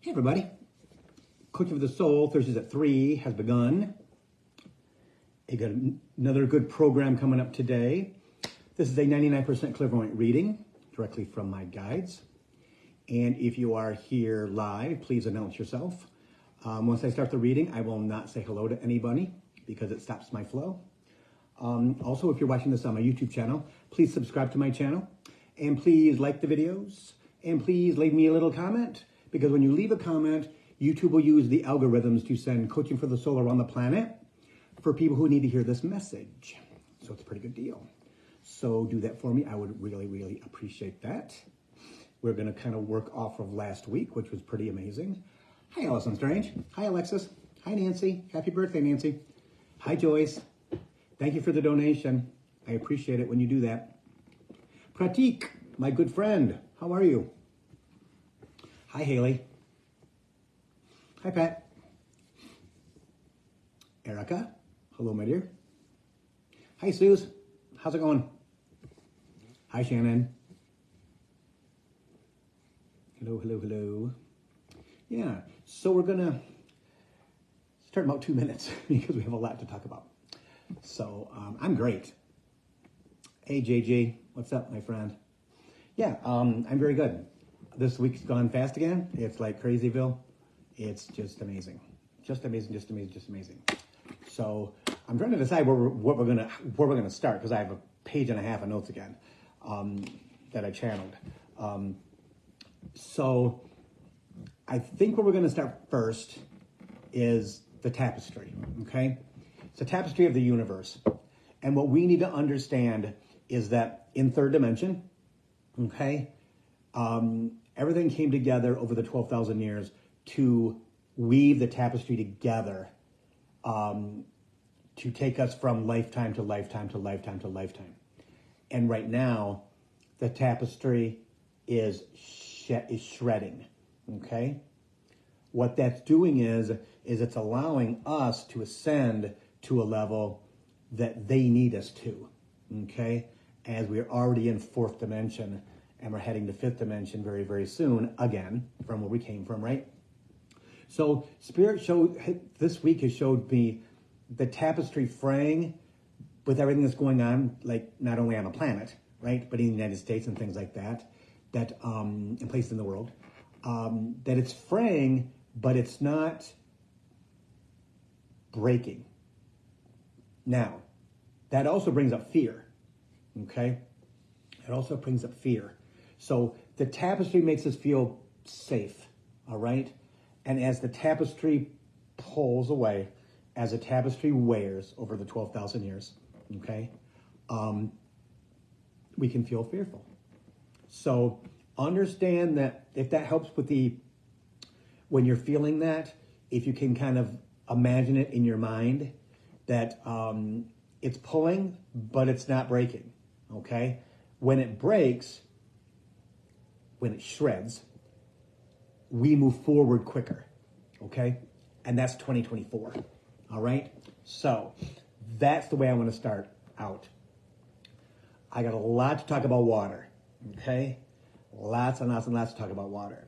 Hey everybody, Coaching for the Soul, Thursdays at 3 has begun. I got another good program coming up today. This is a 99% clairvoyant reading directly from my guides. And if you are here live, please announce yourself. Once I start the reading, I will not say hello to anybody because it stops my flow. Also, if you're watching this on my YouTube channel, please subscribe to my channel. And please like the videos. And please leave me a little comment. Because when you leave a comment, YouTube will use the algorithms to send Coaching for the Soul around the planet for people who need to hear this message. So it's a pretty good deal. So do that for me. I would really, really appreciate that. We're going to kind of work off of last week, which was pretty amazing. Hi, Allison Strange. Hi, Alexis. Hi, Nancy. Happy birthday, Nancy. Hi, Joyce. Thank you for the donation. I appreciate it when you do that. Pratik, my good friend. How are you? Hi, Haley. Hi, Pat. Erica. Hello, my dear. Hi, Suze. How's it going? Hi, Shannon. Hello, hello, hello. Yeah, so we're going to start in about 2 minutes because we have a lot to talk about. So I'm great. Hey, JJ. What's up, my friend? Yeah, I'm very good. This week's gone fast again. It's like Crazyville. It's just amazing. Just amazing, just amazing, just amazing. So I'm trying to decide where we're gonna start because I have a page and a half of notes again that I channeled. So I think where we're gonna start first is the tapestry, okay? It's a tapestry of the universe. And what we need to understand is that in third dimension, okay, everything came together over the 12,000 years to weave the tapestry together to take us from lifetime to lifetime to lifetime to lifetime. And right now, the tapestry is shredding, okay? What that's doing is it's allowing us to ascend to a level that they need us to, okay? As we're already in fourth dimension, and we're heading to fifth dimension very, very soon, again, from where we came from, right? So Spirit this week has showed me the tapestry fraying with everything that's going on, like not only on the planet, right, but in the United States and things like that, in places in the world, that it's fraying, but it's not breaking. Now, that also brings up fear, okay? It also brings up fear. So the tapestry makes us feel safe, all right? And as the tapestry pulls away, as the tapestry wears over the 12,000 years, okay, we can feel fearful. So understand that if that helps with when you're feeling that, if you can kind of imagine it in your mind, that it's pulling, but it's not breaking, okay? When it breaks, when it shreds, we move forward quicker, okay? And that's 2024, all right? So that's the way I want to start out. I got a lot to talk about water, okay? Lots and lots and lots to talk about water.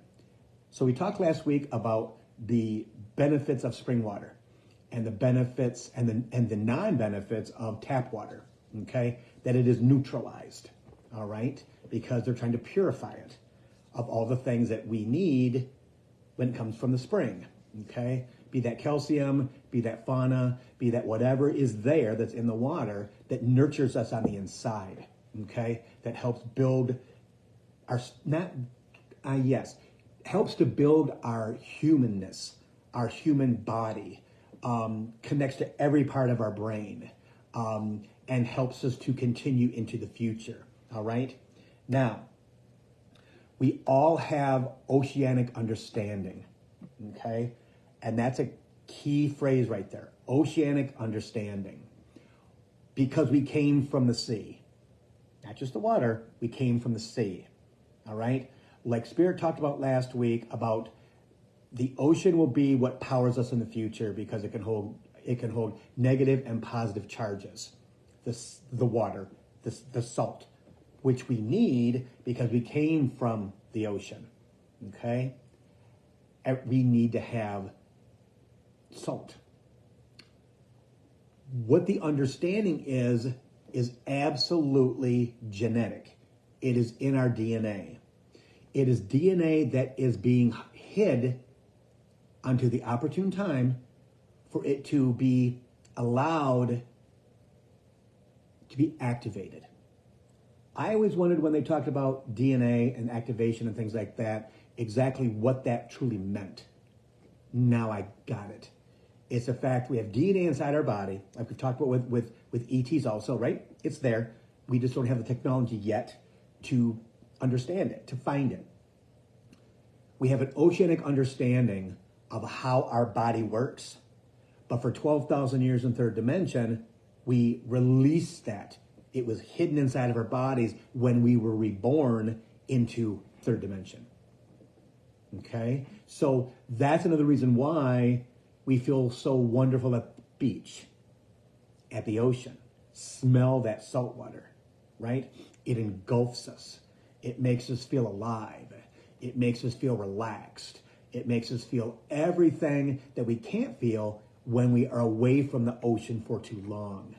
So we talked last week about the benefits of spring water and the benefits and the non-benefits of tap water, okay? That it is neutralized, all right? Because they're trying to purify it of all the things that we need when it comes from the spring, okay? Be that calcium, be that fauna, be that whatever is there that's in the water that nurtures us on the inside, okay? That helps build helps to build our humanness, our human body, connects to every part of our brain, and helps us to continue into the future, all right? Now, we all have oceanic understanding, okay? And that's a key phrase right there, oceanic understanding. Because we came from the sea. Not just the water, we came from the sea, all right? Like Spirit talked about last week about the ocean will be what powers us in the future because it can hold negative and positive charges. The water, the salt, which we need because we came from the ocean, okay? we need to have salt. What the understanding is absolutely genetic. It is in our DNA. It is DNA that is being hid unto the opportune time for it to be allowed to be activated. I always wondered when they talked about DNA and activation and things like that, exactly what that truly meant. Now I got it. It's a fact we have DNA inside our body, like we've talked about with ETs also, right? It's there. We just don't have the technology yet to understand it, to find it. We have an oceanic understanding of how our body works. But for 12,000 years in third dimension, we released that. It was hidden inside of our bodies when we were reborn into third dimension. Okay? So that's another reason why we feel so wonderful at the beach, at the ocean. Smell that salt water, right? It engulfs us. It makes us feel alive. It makes us feel relaxed. It makes us feel everything that we can't feel when we are away from the ocean for too long.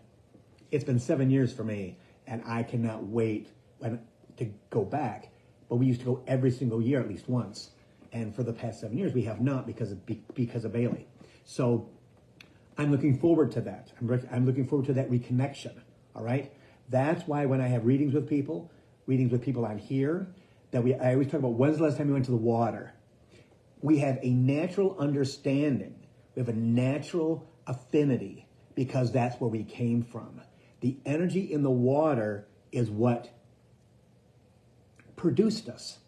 It's been 7 years for me, and I cannot wait to go back. But we used to go every single year, at least once. And for the past 7 years, we have not because of Bailey. So I'm looking forward to that. I'm looking forward to that reconnection. All right. That's why when I have readings with people on here, I always talk about when's the last time you went to the water. We have a natural understanding. We have a natural affinity because that's where we came from. The energy in the water is what produced us.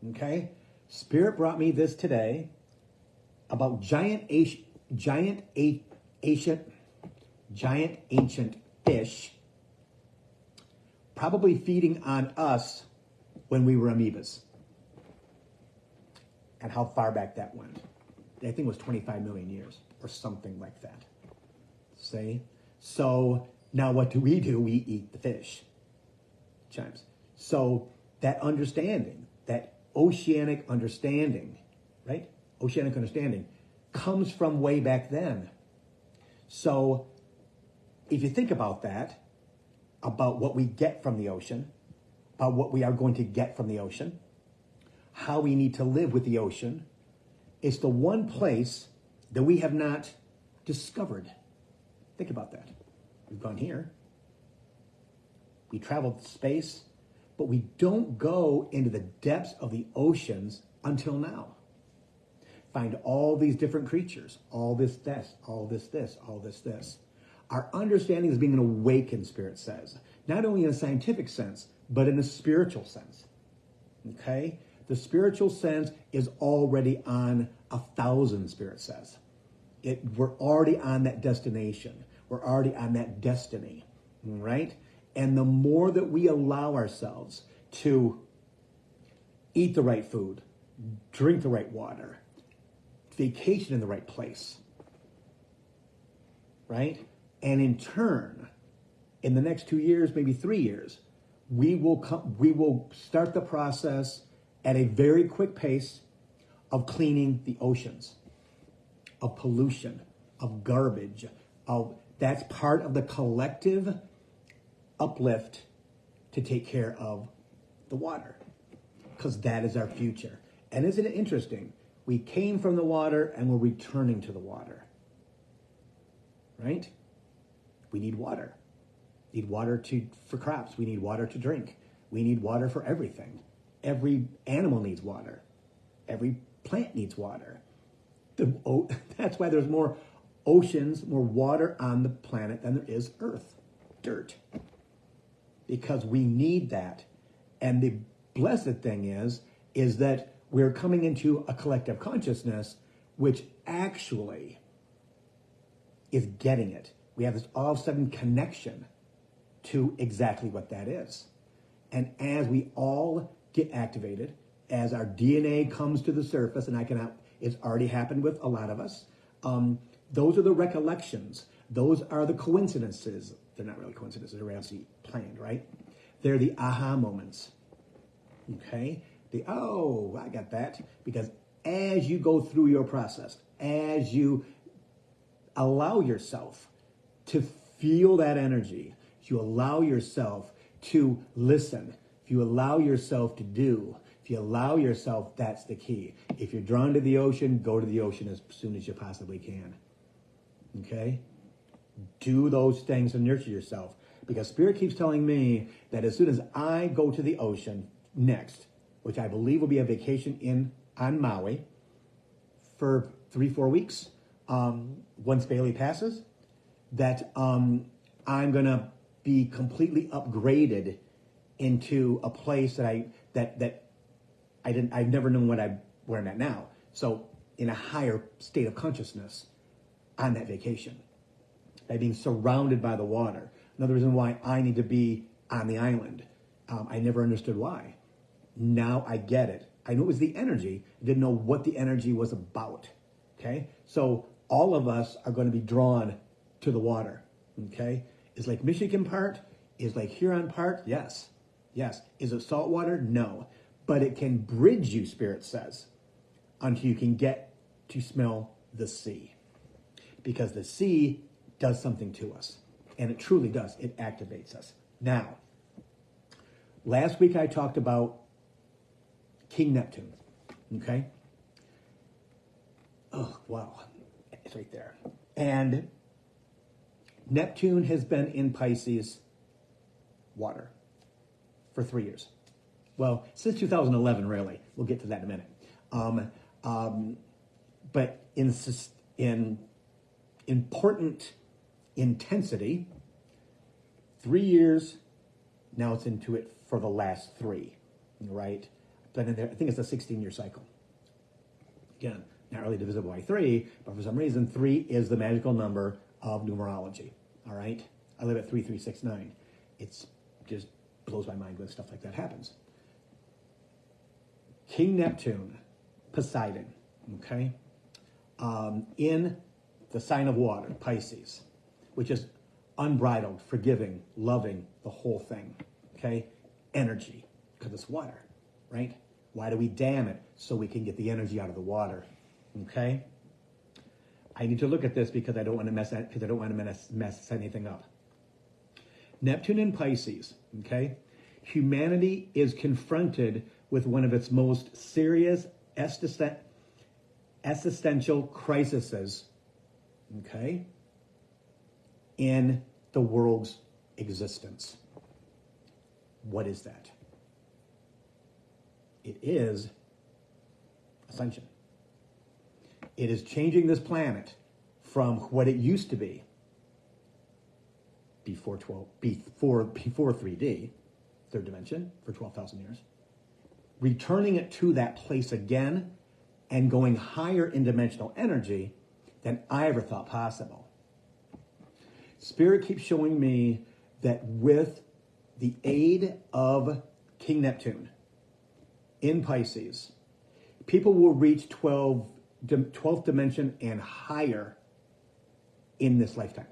Okay? Spirit brought me this today about giant ancient fish probably feeding on us when we were amoebas. And how far back that went. I think it was 25 million years or something like that. See? So now what do? We eat the fish. Chimes. So that understanding, that oceanic understanding, right? Oceanic understanding comes from way back then. So if you think about that, about what we get from the ocean, about what we are going to get from the ocean, how we need to live with the ocean, it's the one place that we have not discovered. Think about that. We've gone here. We traveled space, but we don't go into the depths of the oceans until now. Find all these different creatures, all this, all this. Our understanding is being awakened, Spirit says. Not only in a scientific sense, but in a spiritual sense. Okay? The spiritual sense is already on 1,000, Spirit says. We're already on that destination. We're already on that destiny, right? And the more that we allow ourselves to eat the right food, drink the right water, vacation in the right place, right? And in turn, in the next 2 years, maybe 3 years, we will start the process at a very quick pace of cleaning the oceans, of pollution, of garbage, that's part of the collective uplift to take care of the water, because that is our future. And isn't it interesting? We came from the water and we're returning to the water, right? We need water. We need water for crops. We need water to drink. We need water for everything. Every animal needs water. Every plant needs water. That's why there's more oceans, more water on the planet than there is earth, dirt. Because we need that. And the blessed thing is that we're coming into a collective consciousness which actually is getting it. We have this all of a sudden connection to exactly what that is. And as we all get activated, as our DNA comes to the surface, and it's already happened with a lot of us, those are the recollections. Those are the coincidences. They're not really coincidences, they're actually planned, right? They're the aha moments. Okay? I got that. Because as you go through your process, as you allow yourself to feel that energy, if you allow yourself to listen, if you allow yourself to do, if you allow yourself, that's the key. If you're drawn to the ocean, go to the ocean as soon as you possibly can. Okay? Do those things and nurture yourself. Because Spirit keeps telling me that as soon as I go to the ocean next, which I believe will be a vacation on Maui for 3-4 weeks, once Bailey passes, that I'm going to be completely upgraded into a place that I've never known where I'm at now. So in a higher state of consciousness on that vacation, by being surrounded by the water. Another reason why I need to be on the island. I never understood why. Now I get it. I knew it was the energy. I didn't know what the energy was about. Okay? So all of us are going to be drawn to the water. Okay? Is Lake Michigan part? Is Lake Huron part? Yes. Yes. Is it salt water? No. But it can bridge you, Spirit says, until you can get to smell the sea. Because the sea does something to us. And it truly does. It activates us. Now, last week I talked about King Neptune. Okay? Oh, wow. It's right there. And Neptune has been in Pisces water for 3 years. Well, since 2011, really. We'll get to that in a minute. But in important intensity, 3 years, now it's into it for the last 3, right? But in there, I think it's a 16-year cycle. Again, not really divisible by 3, but for some reason, 3 is the magical number of numerology, all right? I live at 3369. It's just blows my mind when stuff like that happens. King Neptune, Poseidon, okay? In the sign of water, Pisces, which is unbridled, forgiving, loving, the whole thing, okay? Energy, because it's water, right? Why do we dam it? So we can get the energy out of the water, okay? I need to look at this because I don't want to mess anything up. Neptune in Pisces, okay? Humanity is confronted with one of its most serious existential crises, okay, in the world's existence. What is that? It is ascension. It is changing this planet from what it used to be before 3D, third dimension, for 12,000 years, returning it to that place again and going higher in dimensional energy than I ever thought possible. Spirit keeps showing me that with the aid of King Neptune in Pisces, people will reach 12th dimension and higher in this lifetime.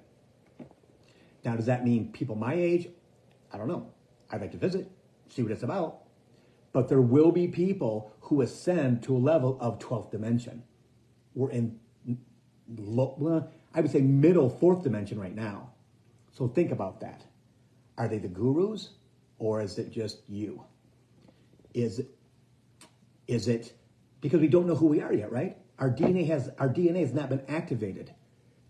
Now, does that mean people my age? I don't know. I'd like to visit, see what it's about. But there will be people who ascend to a level of 12th dimension. We're in, I would say, middle 4th dimension right now. So think about that. Are they the gurus, or is it just you? Is it because we don't know who we are yet, right? Our DNA has not been activated.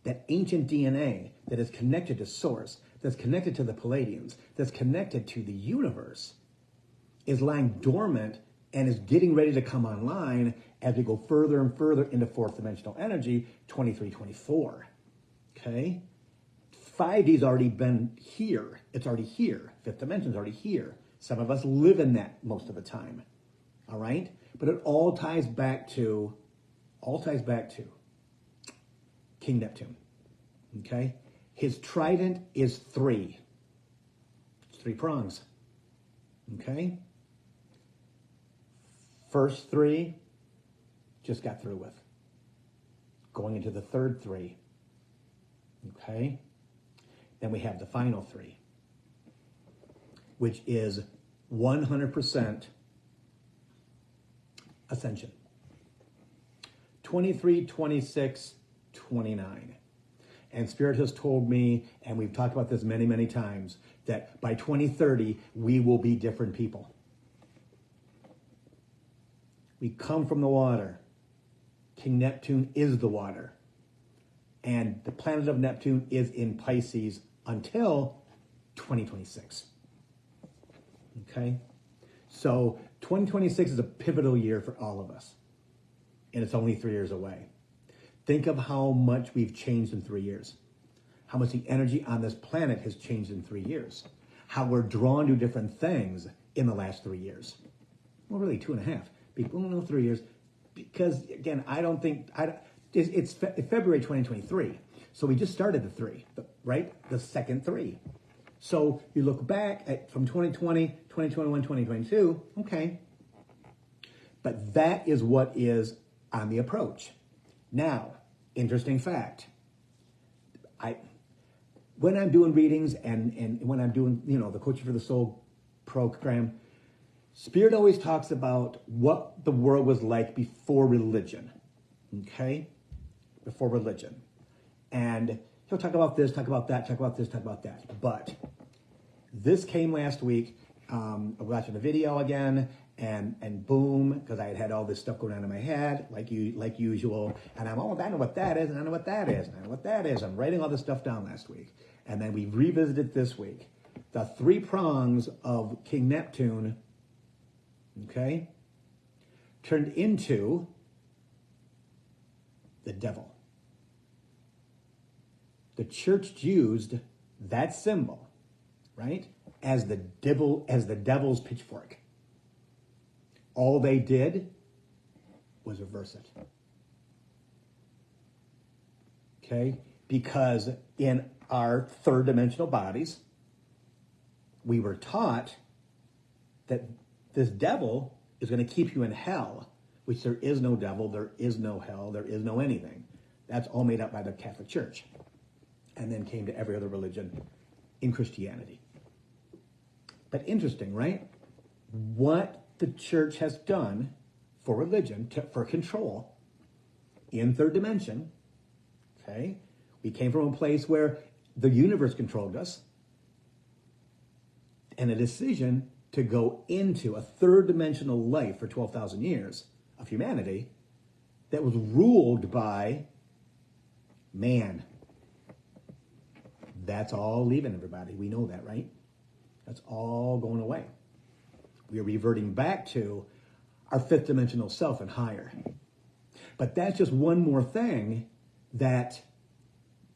That ancient DNA that is connected to Source, that's connected to the Palladians, that's connected to the universe, is lying dormant and is getting ready to come online as we go further and further into 4th dimensional energy, 23, 24. Okay? 5D's already been here. It's already here. 5th dimension's already here. Some of us live in that most of the time. All right? But it all ties back to King Neptune. Okay? His trident is 3. It's 3 prongs. Okay? First 3, just got through with. Going into the third 3. Okay? Then we have the final 3, which is 100% ascension. 23, 26, 29. And Spirit has told me, and we've talked about this many, many times, that by 2030, we will be different people. We come from the water. King Neptune is the water. And the planet of Neptune is in Pisces until 2026. Okay? So 2026 is a pivotal year for all of us. And it's only 3 years away. Think of how much we've changed in 3 years. How much the energy on this planet has changed in 3 years. How we're drawn to different things in the last 3 years. Well, really 2.5. People don't know 3 years. Because, again, it's February 2023. So we just started the 3, right? The second 3. So you look back at from 2020, 2021, 2022, okay. But that is what is on the approach. Now, interesting fact. When I'm doing readings and when I'm doing, the Coaching for the Soul program, Spirit always talks about what the world was like before religion, okay? Before religion. And he'll talk about this, talk about that, talk about this, talk about that. But this came last week. I was watching the video again, and boom, because I had all this stuff going on in my head, like usual. And I know what that is, and I know what that is, and I know what that is. I'm writing all this stuff down last week. And then we revisited this week. The 3 prongs of King Neptune, okay, turned into the devil. The church used that symbol, right, as the devil's pitchfork. All they did was reverse it. Okay? Because in our third dimensional bodies, we were taught that this devil is going to keep you in hell, which there is no devil, there is no hell, there is no anything. That's all made up by the Catholic Church. And then came to every other religion in Christianity. But interesting, right? What the church has done for religion, for control in third dimension, okay? We came from a place where the universe controlled us, and a decision to go into a third dimensional life for 12,000 years of humanity that was ruled by man. That's all leaving, everybody. We know that, right? That's all going away. We are reverting back to our fifth dimensional self and higher. But that's just one more thing that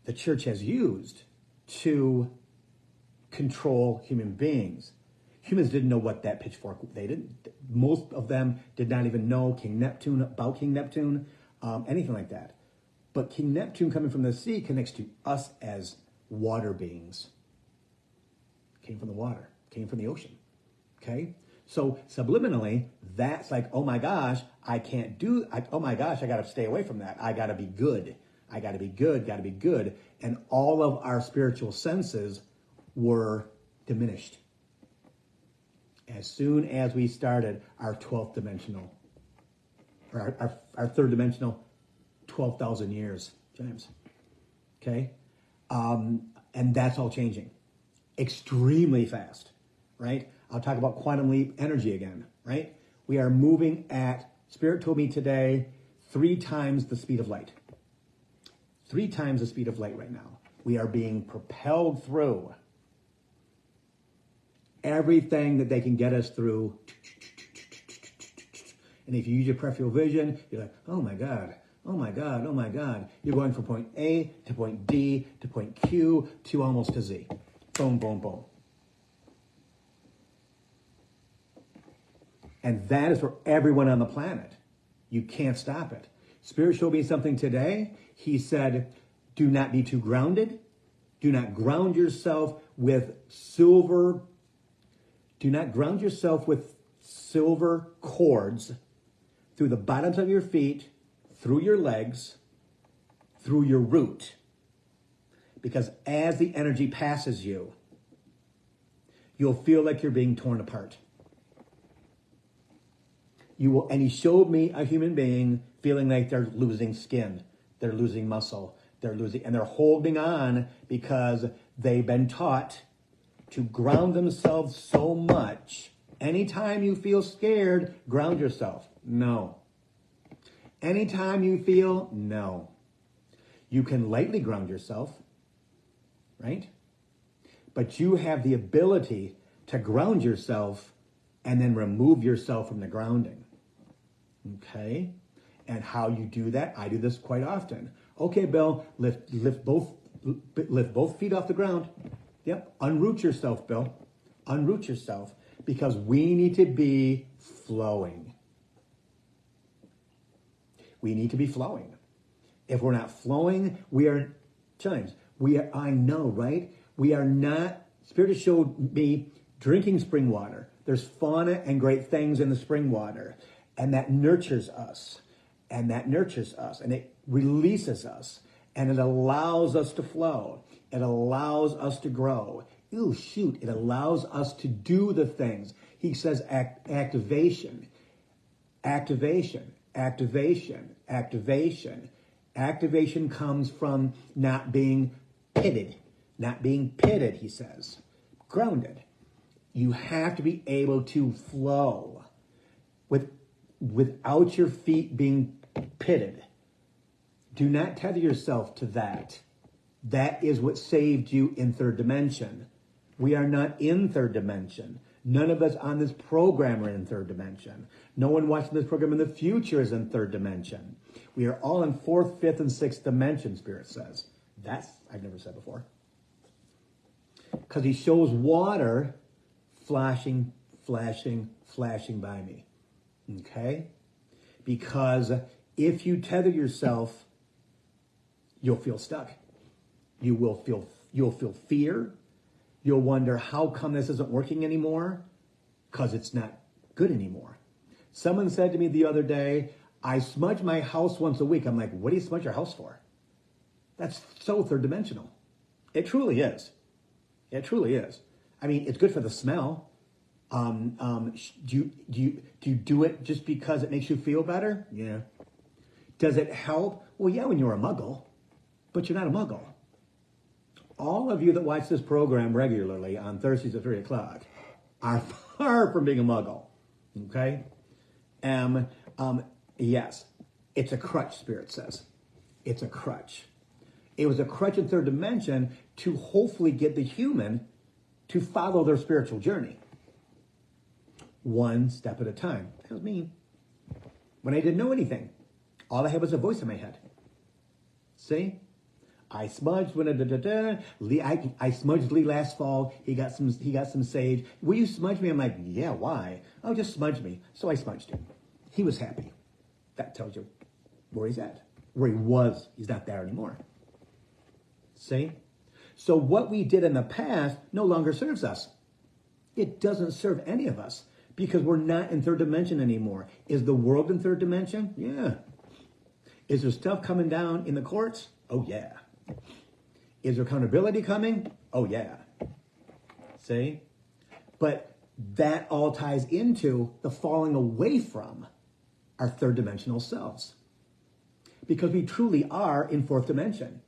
the church has used to control human beings. Humans didn't know what that pitchfork, most of them did not even know about King Neptune, anything like that. But King Neptune coming from the sea connects to us as water beings. Came from the water, came from the ocean, okay? So subliminally, that's like, oh my gosh, I got to stay away from that. I got to be good. I got to be good, got to be good. And all of our spiritual senses were diminished as soon as we started our 12th dimensional, or our third dimensional 12,000 years, James. Okay? And that's all changing extremely fast, right? I'll talk about quantum leap energy again, right? We are moving at, Spirit told me today, 3 times the speed of light. 3 times the speed of light right now. We are being propelled through everything that they can get us through. And if you use your peripheral vision, you're like, oh my God, oh my God, oh my God. You're going from point A to point D to point Q to almost to Z. Boom, boom, boom. And that is for everyone on the planet. You can't stop it. Spirit showed me something today. He said, do not be too grounded. Do not ground yourself with silver. Do not ground yourself with silver cords through the bottoms of your feet, through your legs, through your root. Because as the energy passes you, you'll feel like you're being torn apart. And he showed me a human being feeling like they're losing skin, they're losing muscle, and they're holding on because they've been taught to ground themselves so much. Anytime you feel scared, ground yourself. No. Anytime you feel, no. You can lightly ground yourself, right? But you have the ability to ground yourself and then remove yourself from the grounding. Okay? And how you do that, I do this quite often. Okay, Bill, lift both feet off the ground. Yep, unroot yourself, Bill. Unroot yourself, because we need to be flowing. We need to be flowing. If we're not flowing, I know, right? We are not, Spirit has showed me drinking spring water. There's fauna and great things in the spring water. And that nurtures us. And it releases us. And it allows us to flow. It allows us to grow. It allows us to do the things. He says activation. Activation comes from not being pitted. He says. Grounded. You have to be able to flow without your feet being pitted. Do not tether yourself to that. That is what saved you in third dimension. We are not in third dimension. None of us on this program are in third dimension. No one watching this program in the future is in third dimension. We are all in fourth, fifth, and sixth dimension, Spirit says. That's, I've never said before. Because he shows water flashing by me. Okay? Because if you tether yourself, you'll feel stuck. You'll feel fear. You'll wonder, how come this isn't working anymore? Because it's not good anymore. Someone said to me the other day, I smudge my house once a week. I'm like, what do you smudge your house for? That's so third dimensional. It truly is. It truly is. I mean, it's good for the smell. Do you do it just because it makes you feel better? Yeah. Does it help? Well, yeah, when you're a muggle, but you're not a muggle. All of you that watch this program regularly on Thursdays at 3 o'clock are far from being a muggle. Okay? Yes, it's a crutch, Spirit says. It's a crutch. It was a crutch in third dimension to hopefully get the human to follow their spiritual journey. One step at a time. That was me. When I didn't know anything, all I had was a voice in my head. See? I smudged when I smudged Lee last fall. He got some sage. Will you smudge me? I'm like, yeah, why? Oh, just smudge me. So I smudged him. He was happy. That tells you where he's at. Where he was. He's not there anymore. See? So what we did in the past no longer serves us. It doesn't serve any of us because we're not in third dimension anymore. Is the world in third dimension? Yeah. Is there stuff coming down in the courts? Oh, yeah. Is there accountability coming? Oh, yeah. See? But that all ties into the falling away from our third dimensional selves. Because we truly are in fourth dimension.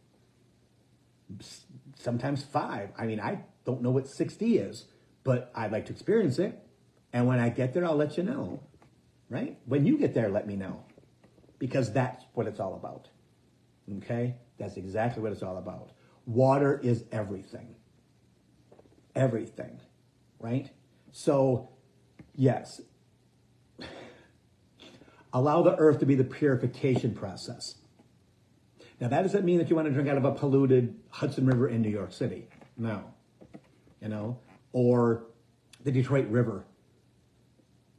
Sometimes 5. I mean, I don't know what 6D is, but I'd like to experience it. And when I get there, I'll let you know. Right? When you get there, let me know. Because that's what it's all about. Okay? That's exactly what it's all about. Water is everything. Everything. Right? So, yes. Allow the earth to be the purification process. Now, that doesn't mean that you want to drink out of a polluted Hudson River in New York City. No. You know? Or the Detroit River.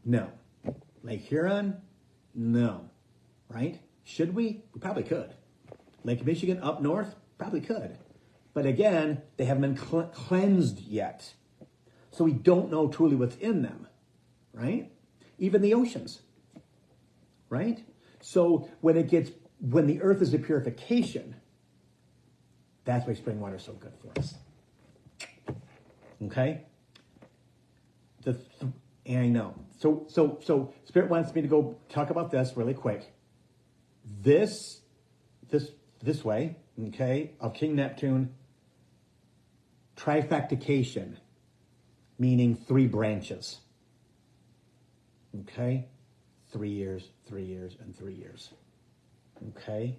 No. Lake Huron? No. Right? Should we? We probably could. Lake Michigan up north? Probably could. But again, they haven't been cleansed yet. So we don't know truly what's in them. Right? Even the oceans. Right? So when the earth is a purification, that's why spring water is so good for us. Okay? And I know. So Spirit wants me to go talk about this really quick. This way, okay, of King Neptune, trifectication, meaning 3 branches. Okay? 3 years, 3 years, and 3 years. Okay?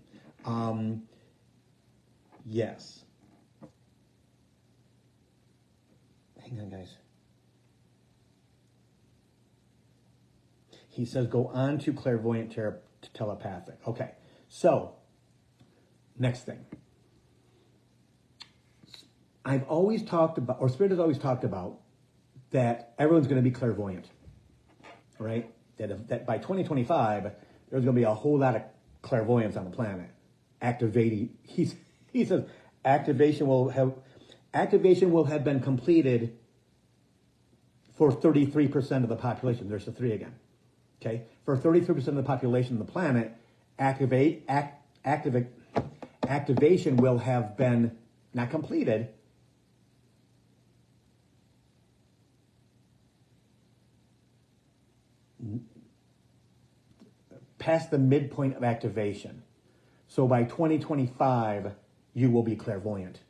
Yes. Hang on, guys. He says, go on to clairvoyant telepathic. Okay, so, next thing. I've always talked about, or Spirit has always talked about, that everyone's going to be clairvoyant, right? That by 2025, there's going to be a whole lot of clairvoyance on the planet. Activating, he says, activation will have been completed for 33% of the population. There's the 3 again. Okay, for 33% of the population of the planet, activation will have been not completed, past the midpoint of activation. So by 2025, you will be clairvoyant.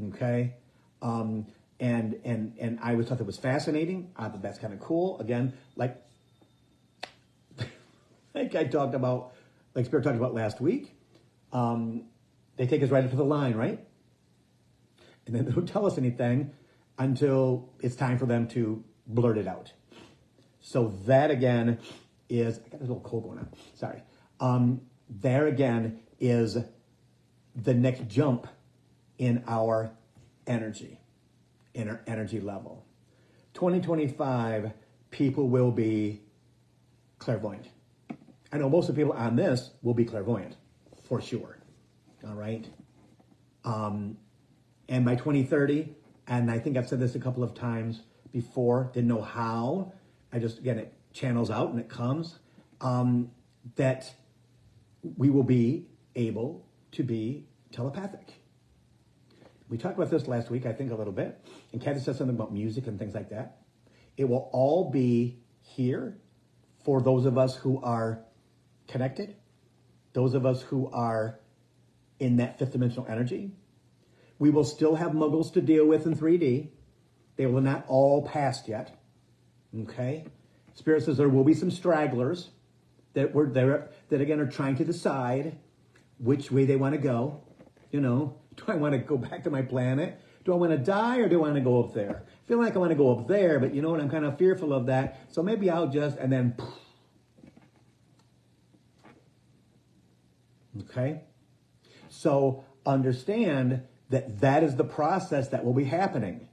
Okay, and I always thought that was fascinating. I thought that's kind of cool. Again, like I talked about, like Spirit talked about last week, they take us right up to the line, right? And then they don't tell us anything until it's time for them to blurt it out. So that again is, I got a little cold going on, sorry. There again is the next jump in our energy level. 2025, people will be clairvoyant. I know most of the people on this will be clairvoyant, for sure. All right? And by 2030, and I think I've said this a couple of times before, didn't know how, again, it channels out and it comes, that we will be able to be telepathic. We talked about this last week, I think, a little bit, and Kathy said something about music and things like that. It will all be here for those of us who are connected, those of us who are in that 5th dimensional energy. We will still have muggles to deal with in 3D. They will not all passed yet. Okay? Spirit says there will be some stragglers that were there that again are trying to decide which way they want to go. You know, do I want to go back to my planet? Do I want to die or do I want to go up there? I feel like I want to go up there, but you know what? I'm kind of fearful of that. So maybe I'll just, and then poof. Okay? So understand that that is the process that will be happening.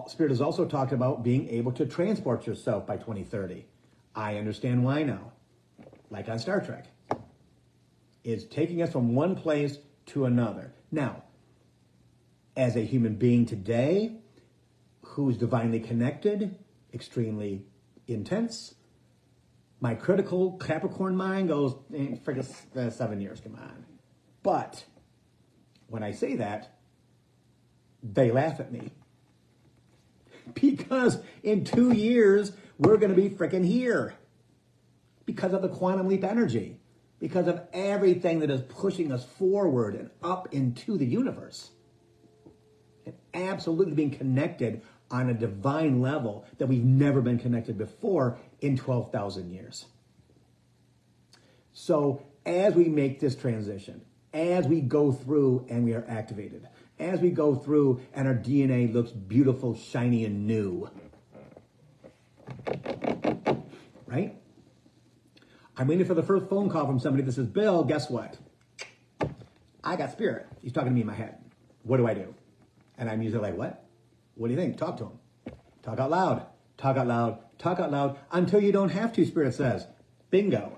Spirit has also talked about being able to transport yourself by 2030. I understand why now. Like on Star Trek. It's taking us from one place to another. Now, as a human being today, who's divinely connected, extremely intense, my critical Capricorn mind goes, forget 7 years, come on. But when I say that, they laugh at me. Because in 2 years, we're going to be freaking here. Because of the quantum leap energy. Because of everything that is pushing us forward and up into the universe. And absolutely being connected on a divine level that we've never been connected before in 12,000 years. So as we make this transition, as we go through and we are activated, as we go through and our DNA looks beautiful, shiny, and new, right? I'm waiting for the first phone call from somebody that says, Bill, guess what? I got Spirit. He's talking to me in my head. What do I do? And I'm usually like, what? What do you think? Talk to him. Talk out loud. Talk out loud. Talk out loud until you don't have to, Spirit says. Bingo.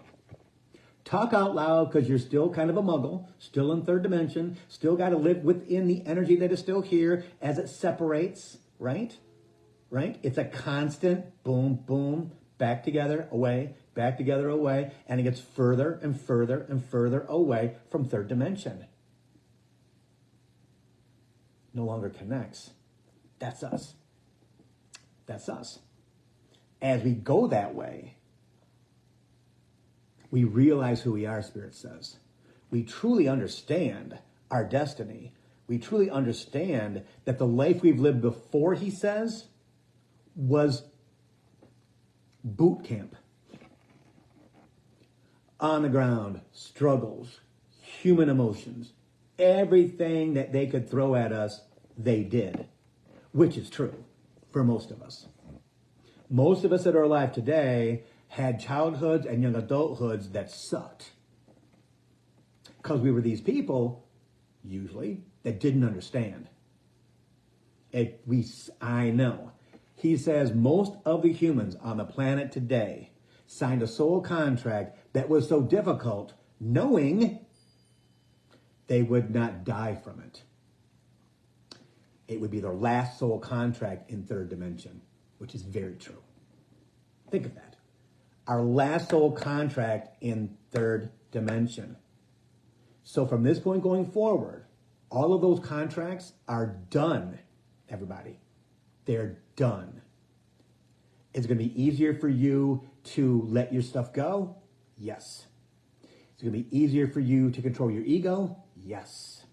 Talk out loud because you're still kind of a muggle, still in 3rd dimension, still got to live within the energy that is still here as it separates, right? Right? It's a constant boom, boom, back together, away, back together, away, and it gets further and further and further away from 3rd dimension. No longer connects. That's us. That's us. As we go that way, we realize who we are, Spirit says. We truly understand our destiny. We truly understand that the life we've lived before, he says, was boot camp. On the ground, struggles, human emotions, everything that they could throw at us, they did, which is true for most of us. Most of us that are alive today had childhoods and young adulthoods that sucked. Because we were these people, usually, that didn't understand. I know. He says most of the humans on the planet today signed a soul contract that was so difficult, knowing they would not die from it. It would be their last soul contract in third dimension, which is very true. Think of that. Our last soul contract in third dimension. So from this point going forward, all of those contracts are done, everybody. They're done. Is it going to be easier for you to let your stuff go? Yes. Is it going to be easier for you to control your ego? Yes.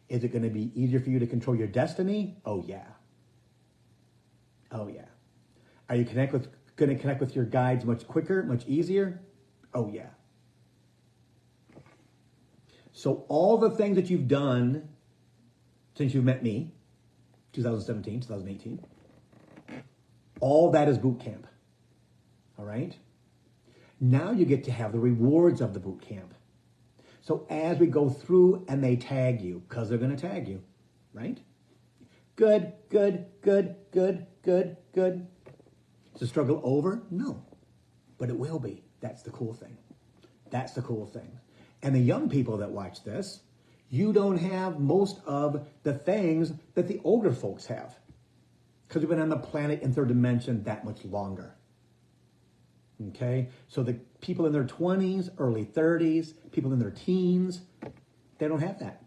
Is it going to be easier for you to control your destiny? Oh, yeah. Oh, yeah. Are you going to connect with your guides much quicker, much easier? Oh, yeah. So all the things that you've done since you've met me, 2017, 2018, all that is boot camp. All right? Now you get to have the rewards of the boot camp. So as we go through and they tag you, because they're going to tag you, right? Good, good, good, good, good, good. Is the struggle over? No. But it will be. That's the cool thing. That's the cool thing. And the young people that watch this, you don't have most of the things that the older folks have. Because we've been on the planet in third dimension that much longer. Okay? So the people in their 20s, early 30s, people in their teens, they don't have that.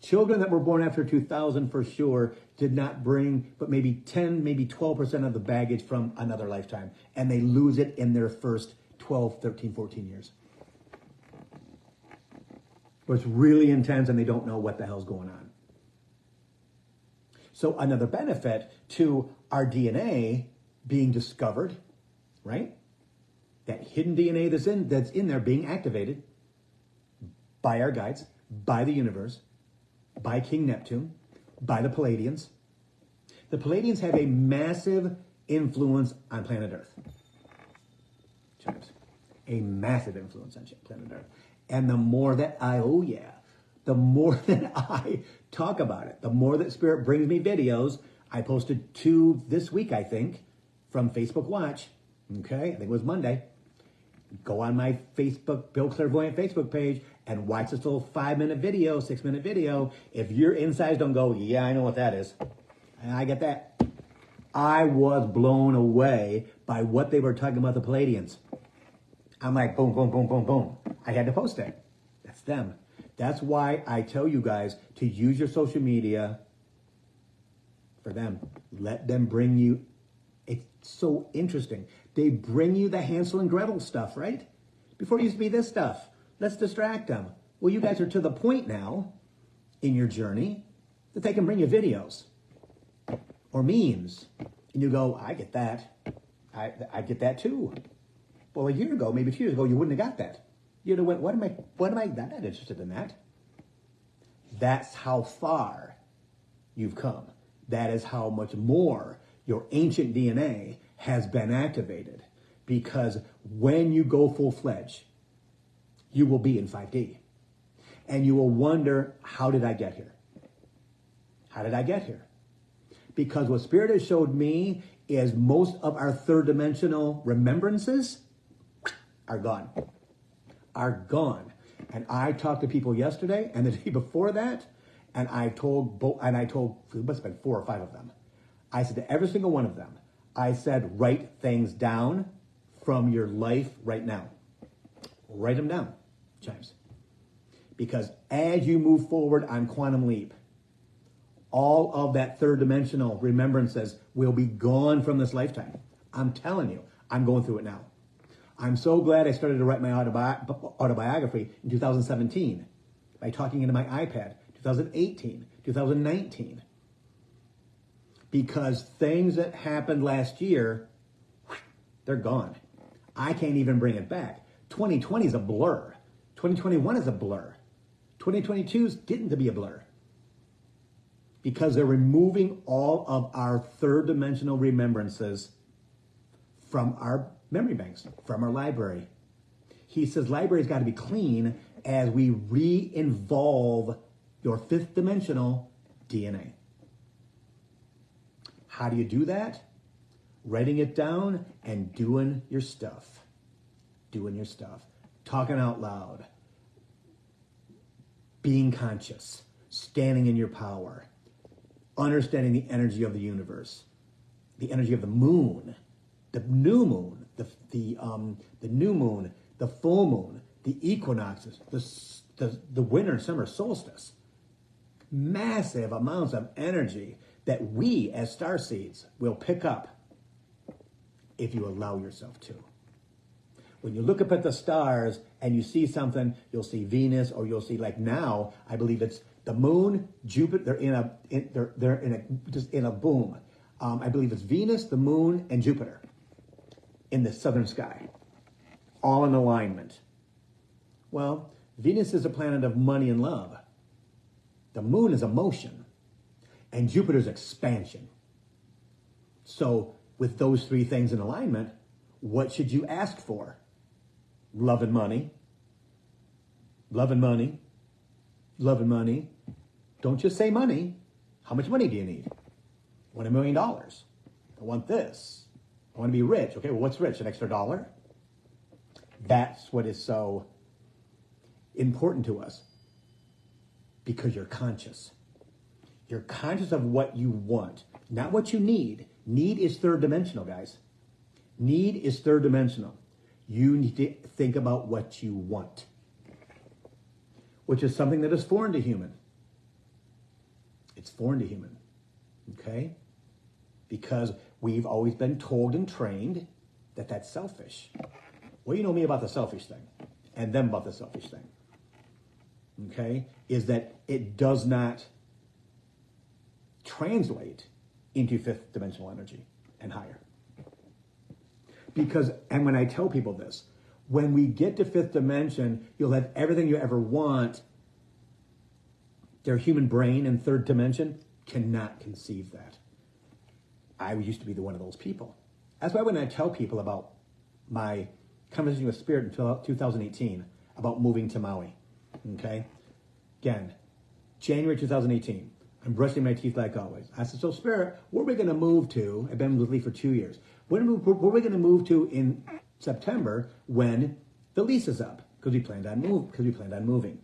Children that were born after 2000 for sure did not bring but maybe 10, maybe 12% of the baggage from another lifetime. And they lose it in their first 12, 13, 14 years. Where it's really intense and they don't know what the hell's going on. So another benefit to our DNA being discovered, right? That hidden DNA that's in there being activated by our guides, by the universe, by King Neptune, by the Pleiadians. The Pleiadians have a massive influence on planet Earth. A massive influence on planet Earth. And the more that the more that I talk about it, the more that Spirit brings me videos. I posted 2 this week, I think, from Facebook Watch. Okay, I think it was Monday. Go on my Facebook, Bill Clairvoyant Facebook page and watch this little 5-minute video, 6-minute video. If your insides don't go, yeah, I know what that is. I get that. I was blown away by what they were talking about the Pleiadians. I'm like, boom, boom, boom, boom, boom. I had to post it. That's them. That's why I tell you guys to use your social media for them. Let them bring you. It's so interesting. They bring you the Hansel and Gretel stuff, right? Before it used to be this stuff. Let's distract them. Well, you guys are to the point now in your journey that they can bring you videos or memes. And you go, I get that. I get that too. Well, a year ago, maybe 2 years ago, you wouldn't have got that. You'd have went, what am I not interested in that? That's how far you've come. That is how much more your ancient DNA has been activated. Because when you go full-fledged, you will be in 5D. And you will wonder, how did I get here? How did I get here? Because what Spirit has showed me is most of our third dimensional remembrances are gone. Are gone. And I talked to people yesterday and the day before that, and I told, it must have been 4 or 5 of them. I said to every single one of them, I said, write things down from your life right now. Write them down, Chimes. Because as you move forward on Quantum Leap, all of that third dimensional remembrances will be gone from this lifetime. I'm telling you, I'm going through it now. I'm so glad I started to write my autobiography in 2017 by talking into my iPad, 2018, 2019. Because things that happened last year, they're gone. I can't even bring it back. 2020 is a blur. 2021 is a blur. 2022 is getting to be a blur. Because they're removing all of our third dimensional remembrances from our memory banks, from our library. He says library's got to be clean as we re-involve your fifth dimensional DNA. How do you do that? Writing it down and doing your stuff. Doing your stuff. Talking out loud. Being conscious. Standing in your power. Understanding the energy of the universe. The energy of the moon. The new moon. The new moon. The full moon. The equinoxes. The winter and summer solstice. Massive amounts of energy that we as starseeds will pick up if you allow yourself to. When you look up at the stars and you see something, you'll see Venus, or you'll see, like now, I believe it's the moon, Jupiter. They're just in a boom. I believe it's Venus, the moon, and Jupiter in the southern sky, all in alignment. Well, Venus is a planet of money and love. The moon is emotion, and Jupiter's expansion. So with those three things in alignment, what should you ask for? Love and money. Love and money. Love and money. Don't just say money. How much money do you need? I want $1 million. I want this. I want to be rich. Okay, well, what's rich? An extra $1? That's what is so important to us. Because you're conscious. You're conscious of what you want, not what you need. Need is third dimensional, guys. Need is third dimensional. You need to think about what you want, which is something that is foreign to human. It's foreign to human, okay? Because we've always been told and trained that that's selfish. Well, you know me about the selfish thing, and them about the selfish thing, okay? Is that it does not translate into fifth dimensional energy and higher. Because, and when I tell people this, when we get to fifth dimension, you'll have everything you ever want. Their human brain in third dimension cannot conceive that. I used to be one of those people. That's why when I tell people about my conversation with Spirit in 2018, about moving to Maui, okay? Again, January 2018. I'm brushing my teeth like always. I said, so Spirit, where are we going to move to? I've been with Lee for 2 years. Where are we going to move to in September when the lease is up? Because we planned on moving.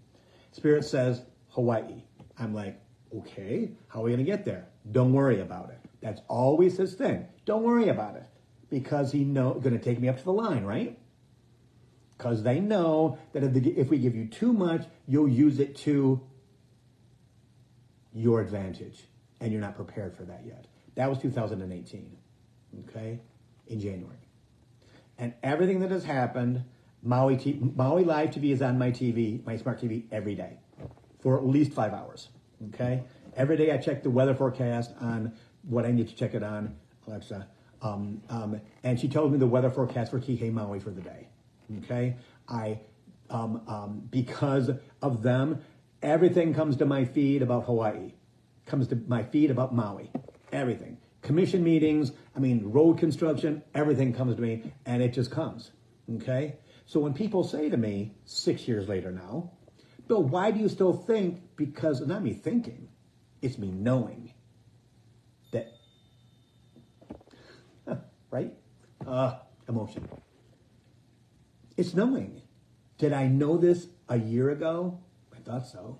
Spirit says, Hawaii. I'm like, okay, how are we going to get there? Don't worry about it. That's always his thing. Don't worry about it. Because he's going to take me up to the line, right? Because they know that if we give you too much, you'll use it to your advantage, and you're not prepared for that yet. That was 2018, okay, in January. And everything that has happened, Maui Live TV is on my TV, my smart TV, every day for at least 5 hours, okay? Every day I check the weather forecast on what I need to check it on, Alexa, and she told me the weather forecast for Kihei Maui for the day, okay? Because of them, everything comes to my feed about Hawaii, comes to my feed about Maui, everything. Commission meetings, road construction, everything comes to me, and it just comes, okay? So when people say to me, 6 years later now, Bill, why do you still think? Because it's not me thinking, it's me knowing that, right? Emotion. It's knowing. Did I know this a year ago? I thought so.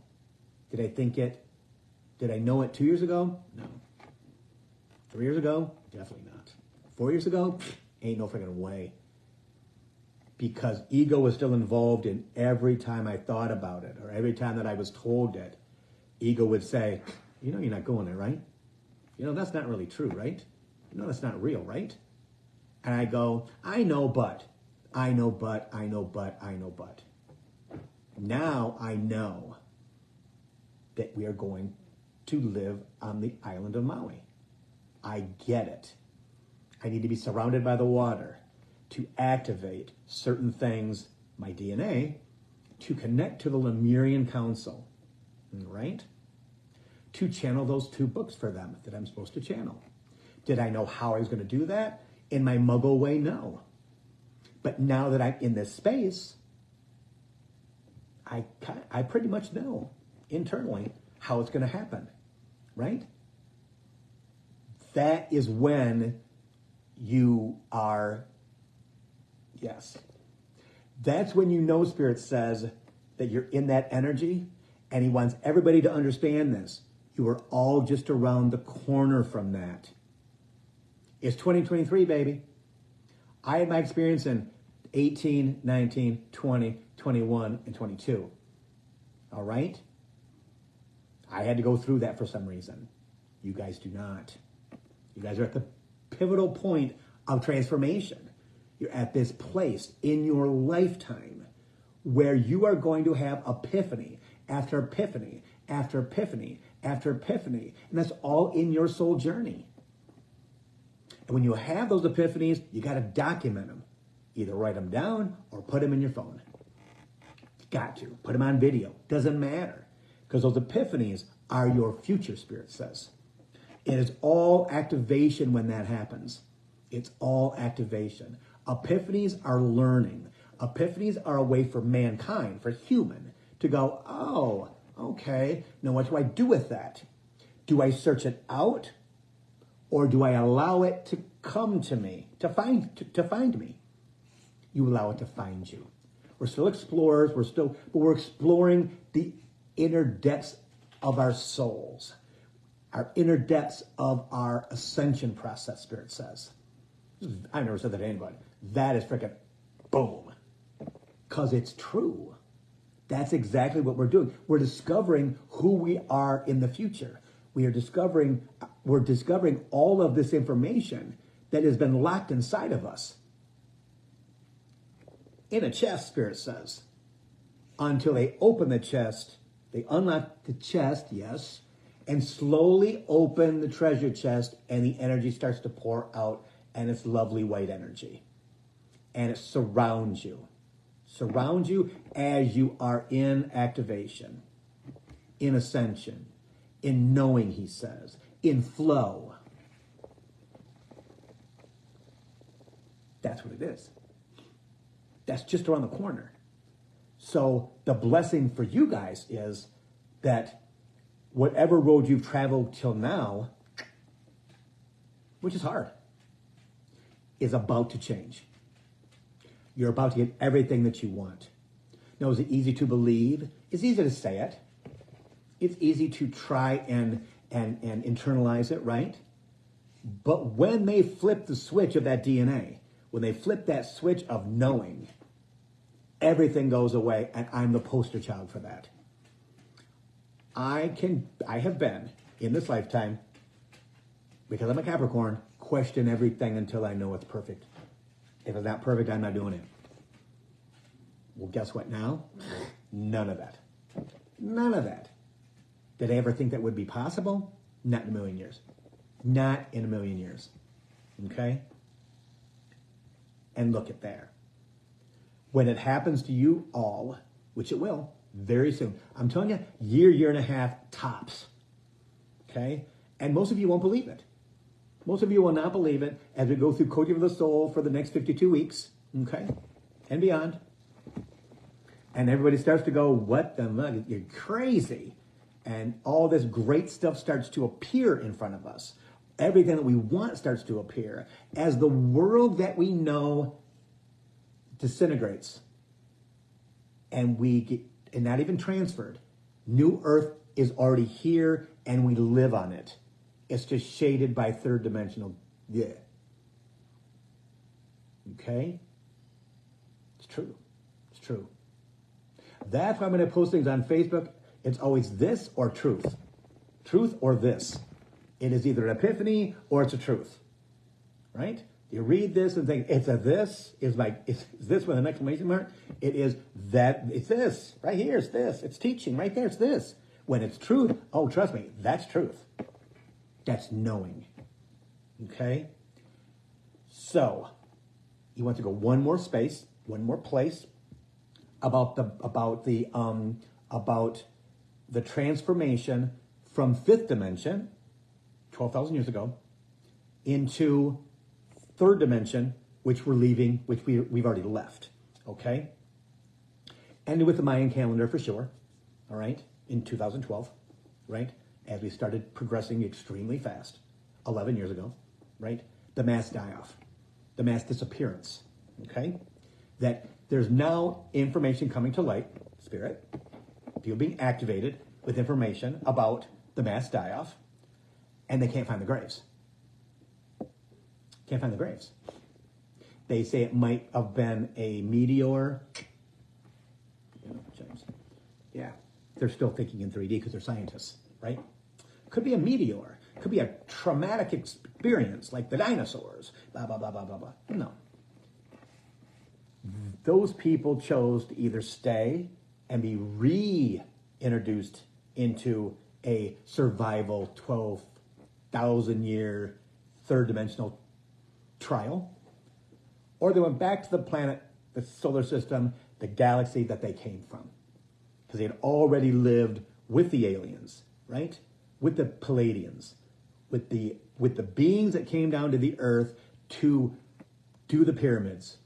Did I think it? Did I know it 2 years ago? No. 3 years ago? Definitely not. 4 years ago? Ain't no freaking way. Because ego was still involved in every time I thought about it, or every time that I was told it. Ego would say, you're not going there, right? That's not really true, right? That's not real, right? And I go, I know, but. Now I know that we are going to live on the island of Maui. I get it. I need to be surrounded by the water to activate certain things, my DNA, to connect to the Lemurian Council, right? To channel those 2 books for them that I'm supposed to channel. Did I know how I was going to do that? In my muggle way, no. But now that I'm in this space, I pretty much know internally how it's going to happen, right? That is when you are, yes. That's when you know Spirit says that you're in that energy, and he wants everybody to understand this. You are all just around the corner from that. It's 2023, baby. I had my experience in 18, 19, 20, 21, and 22. All right? I had to go through that for some reason. You guys do not. You guys are at the pivotal point of transformation. You're at this place in your lifetime where you are going to have epiphany after epiphany after epiphany after epiphany. And that's all in your soul journey. And when you have those epiphanies, you got to document them. Either write them down or put them in your phone. You got to. Put them on video. Doesn't matter. Because those epiphanies are your future, Spirit says. It is all activation when that happens. It's all activation. Epiphanies are learning. Epiphanies are a way for mankind, for human, to go, oh, okay, now what do I do with that? Do I search it out? Or do I allow it to come to me, to find me? You allow it to find you. We're still explorers, but we're exploring the inner depths of our souls, our inner depths of our ascension process, Spirit says. I've never said that to anybody. That is freaking boom. Because it's true. That's exactly what we're doing. We're discovering who we are in the future. We're discovering all of this information that has been locked inside of us. In a chest, Spirit says. Until they open the chest, they unlock the chest, yes, and slowly open the treasure chest, and the energy starts to pour out, and it's lovely white energy. And it surrounds you. Surrounds you as you are in activation, in ascension, in knowing, he says, in flow. That's what it is. That's just around the corner. So the blessing for you guys is that whatever road you've traveled till now, which is hard, is about to change. You're about to get everything that you want. Now, is it easy to believe? It's easy to say it. It's easy to try and internalize it, right? But when they flip the switch of that DNA, when they flip that switch of knowing, everything goes away, and I'm the poster child for that. I have been, in this lifetime, because I'm a Capricorn, question everything until I know it's perfect. If it's not perfect, I'm not doing it. Well, guess what now? None of that. None of that. Did I ever think that would be possible? Not in a million years. Not in a million years. Okay? And look at there. When it happens to you all, which it will, very soon. I'm telling you, year and a half tops. Okay? And most of you won't believe it. Most of you will not believe it as we go through Coaching for the Soul for the next 52 weeks. Okay? And beyond. And everybody starts to go, what the fuck? You're crazy. And all this great stuff starts to appear in front of us. Everything that we want starts to appear as the world that we know disintegrates. And we get, and not even transferred. New Earth is already here and we live on it. It's just shaded by third dimensional. Yeah. Okay? It's true. It's true. That's why I'm going to post things on Facebook. It's always this or truth. Truth or this. It is either an epiphany or it's a truth. Right? You read this and think, it's a this, is this with an exclamation mark? It is that, it's this, right here, it's this. It's teaching, right there, it's this. When it's truth, oh, trust me, that's truth. That's knowing. Okay? So, you want to go one more space, one more place about the transformation from fifth dimension, 12,000 years ago, into third dimension, which we're leaving, which we've already left. Okay? Ended with the Mayan calendar for sure. All right? In 2012, right? As we started progressing extremely fast, 11 years ago, right? The mass die-off, the mass disappearance, okay? That there's now information coming to light, spirit, people being activated with information about the mass die-off, and they can't find the graves. Can't find the graves. They say it might have been a meteor. James. Yeah, they're still thinking in 3D because they're scientists, right? Could be a meteor. Could be a traumatic experience like the dinosaurs. Blah, blah, blah, blah, blah, blah. No. Those people chose to either stay and be reintroduced into a survival 12,000 year third dimensional trial, or they went back to the planet, the solar system, the galaxy that they came from. Because they had already lived with the aliens, right? With the Palladians, with the beings that came down to the earth to do the pyramids,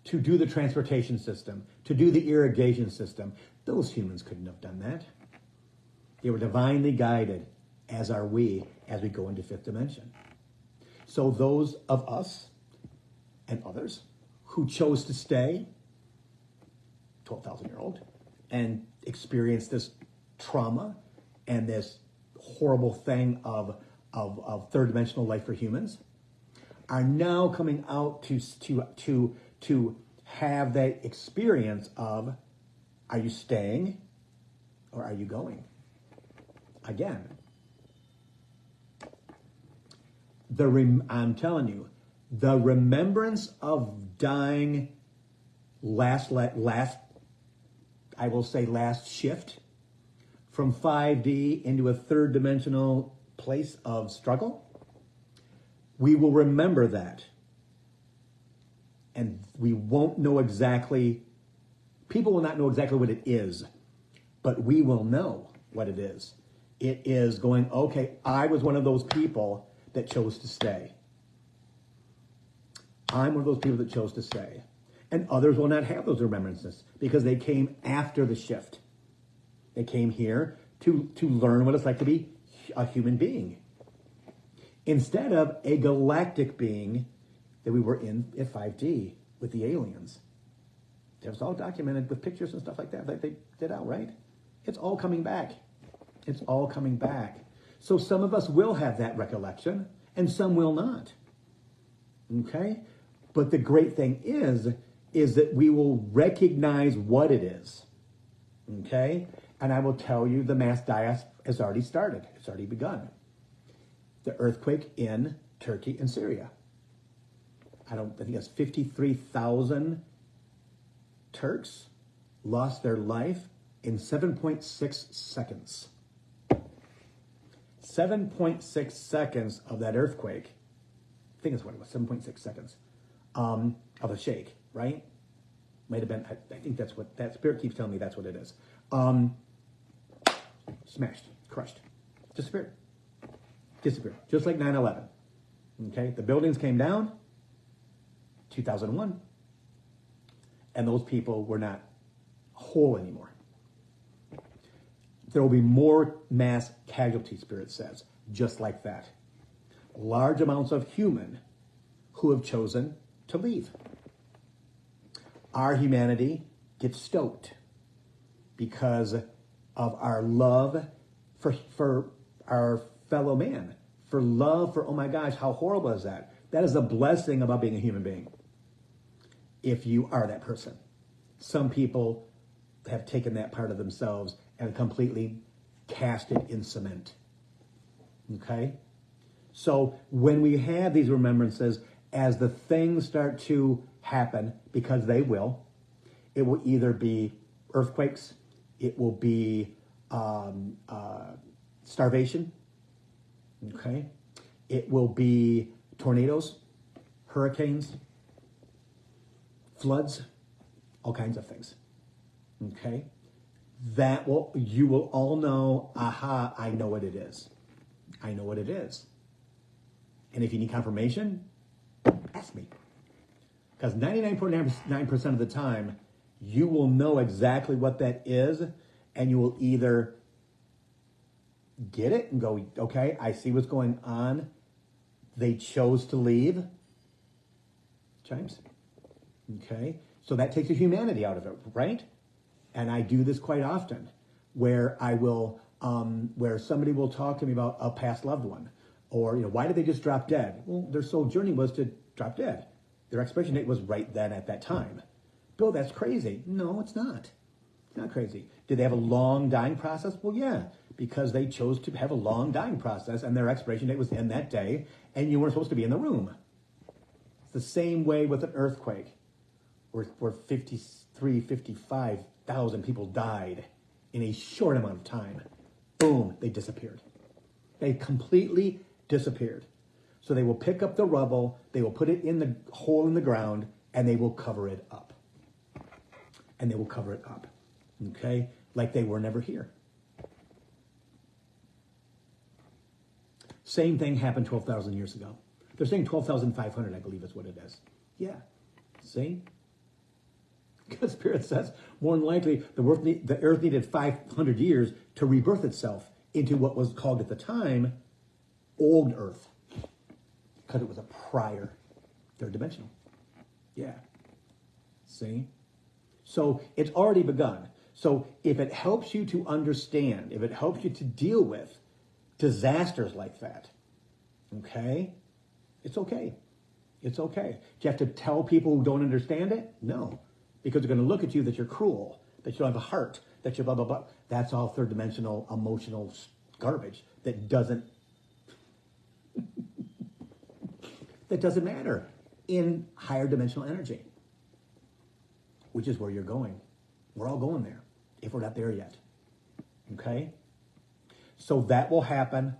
to do the transportation system, to do the irrigation system. Those humans couldn't have done that. They were divinely guided, as are we, as we go into fifth dimension. So those of us and others who chose to stay, 12,000-year-old, and experience this trauma and this horrible thing of third dimensional life for humans, are now coming out to have that experience of, are you staying or are you going? Again, I'm telling you, the remembrance of dying last shift from 5D into a third dimensional place of struggle, we will remember that. And we won't know exactly, people will not know exactly what it is, but we will know what it is. It is going, okay, I was one of those people that chose to stay. I'm one of those people that chose to stay. And others will not have those remembrances because they came after the shift. They came here to learn what it's like to be a human being, instead of a galactic being that we were in at 5D with the aliens. It was all documented with pictures and stuff like that they did out, right? It's all coming back. It's all coming back. So some of us will have that recollection and some will not. Okay? But the great thing is that we will recognize what it is. Okay? And I will tell you, the mass die-off has already started. It's already begun. The earthquake in Turkey and Syria. I think it's 53,000 Turks lost their life in 7.6 seconds. 7.6 seconds of that earthquake. I think that's what it was, 7.6 seconds of a shake, right? Might have been, I think that's what, that spirit keeps telling me that's what it is. Smashed, crushed, disappeared. Just like 9/11. Okay, the buildings came down, 2001, and those people were not whole anymore. There will be more mass casualty, Spirit says, just like that. Large amounts of human who have chosen to leave. Our humanity gets stoked because of our love for our fellow man, for love for, oh my gosh, how horrible is that? That is a blessing about being a human being, if you are that person. Some people have taken that part of themselves and completely cast it in cement. Okay? So when we have these remembrances, as the things start to happen, because they will, it will either be earthquakes, it will be starvation, okay? It will be tornadoes, hurricanes, floods, all kinds of things, okay? You will all know, aha, I know what it is. I know what it is. And if you need confirmation, ask me. Because 99.9% of the time, you will know exactly what that is, and you will either get it and go, okay, I see what's going on. They chose to leave. Chimes. Okay. So that takes the humanity out of it, right? And I do this quite often, where I will, where somebody will talk to me about a past loved one, or why did they just drop dead? Well, their soul journey was to drop dead. Their expiration date was right then at that time. Bill, that's crazy. No, it's not. It's not crazy. Did they have a long dying process? Well, yeah, because they chose to have a long dying process, and their expiration date was in that day, and you weren't supposed to be in the room. It's the same way with an earthquake, where 55,000 people died in a short amount of time. Boom, they disappeared. They completely disappeared. So they will pick up the rubble, they will put it in the hole in the ground, and they will cover it up. And they will cover it up, okay? Like they were never here. Same thing happened 12,000 years ago. They're saying 12,500, I believe is what it is. Yeah, see? Because Spirit says, more than likely, the earth needed 500 years to rebirth itself into what was called at the time, old earth. Because it was a prior third dimensional. Yeah. See? So it's already begun. So if it helps you to understand, if it helps you to deal with disasters like that, okay, it's okay. It's okay. Do you have to tell people who don't understand it? No. Because they're going to look at you that you're cruel, that you don't have a heart, that you're blah, blah, blah. That's all third dimensional emotional garbage that doesn't that doesn't matter in higher dimensional energy, which is where you're going. We're all going there, if we're not there yet. Okay? So that will happen.